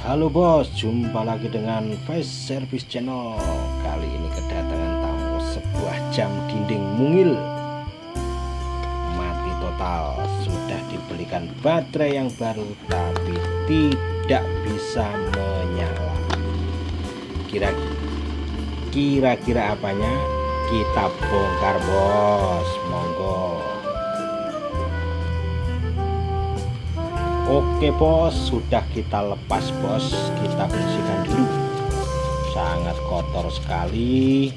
Halo bos, jumpa lagi dengan Face Service Channel. Kali ini kedatangan tamu, sebuah jam dinding mungil mati total. Sudah dibelikan baterai yang baru tapi tidak bisa menyala. Kira-kira apanya? Kita bongkar bos, monggo. Oke bos, sudah kita lepas bos, kita bersihkan dulu. Sangat kotor sekali.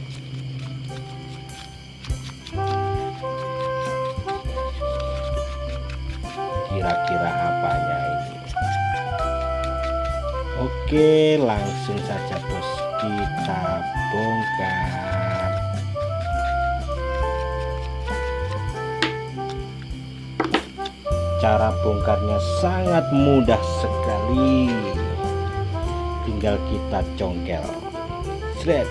Kira-kira apanya ini? Oke, langsung saja bos, kita bongkar. Cara bongkarnya sangat mudah sekali, tinggal kita congkel. Shred,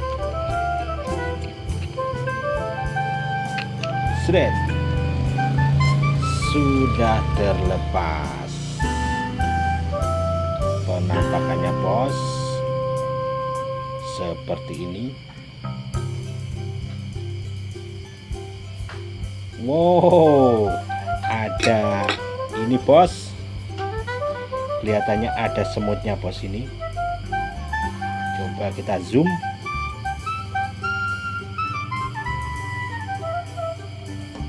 shred, sudah terlepas. Penampakannya bos seperti ini. Wow, ada ini bos, kelihatannya ada semutnya bos ini. Coba kita zoom.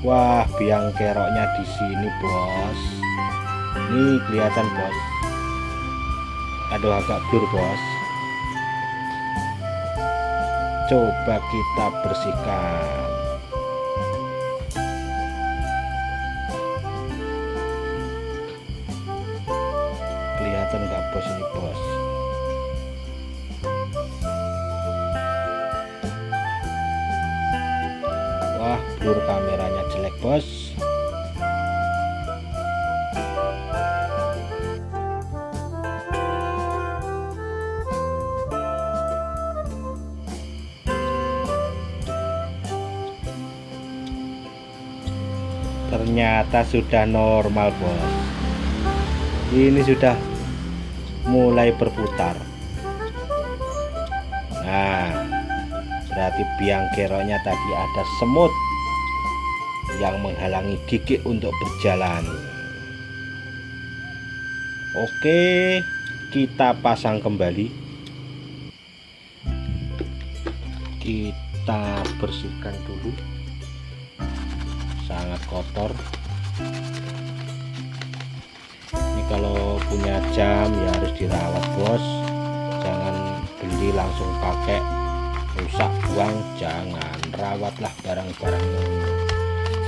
Wah, biang keroknya di sini bos. Ini kelihatan bos. Aduh, agak blur bos. Coba kita bersihkan. Kelihatan nggak bos ini bos? Wah, blur kameranya jelek bos. Ternyata sudah normal bos. Ini sudah mulai berputar. Nah, berarti biang keroknya tadi ada semut yang menghalangi gigi untuk berjalan. Oke, kita pasang kembali. Kita bersihkan dulu. Sangat kotor. Kalau punya jam ya harus dirawat bos, jangan beli langsung pakai, rusak buang. Jangan, rawatlah barang-barang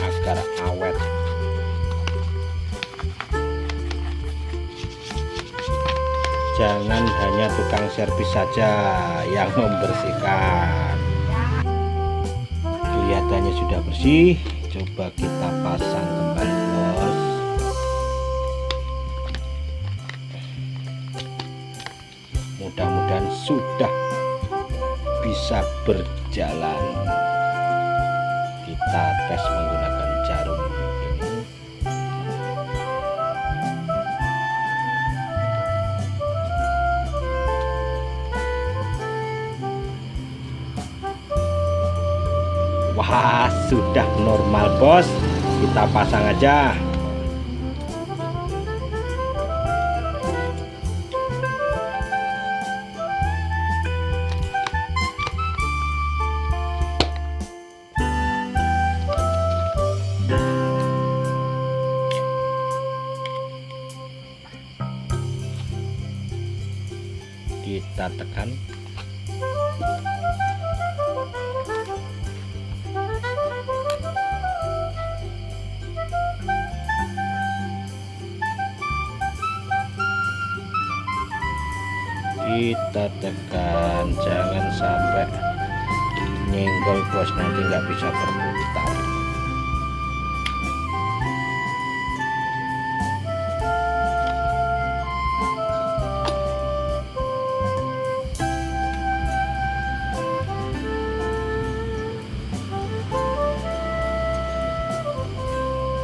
agar awet. Jangan hanya tukang servis saja yang membersihkan. Kelihatannya sudah bersih, coba kita pasang kembali bos. Mudah-mudahan sudah bisa berjalan. Kita tes menggunakan jarum ini. Wah, sudah normal bos. Kita pasang aja. Kita tekan. Kita tekan, jangan sampai nyenggol bos, nanti nggak bisa berputar.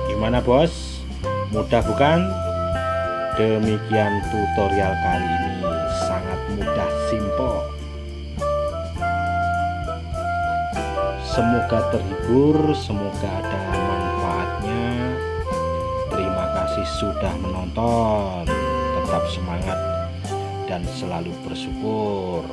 Gimana bos? Mudah bukan? Demikian tutorial kali ini, sangat mudah, simple. Semoga terhibur, semoga ada manfaatnya. Terima kasih sudah menonton. Tetap semangat dan selalu bersyukur.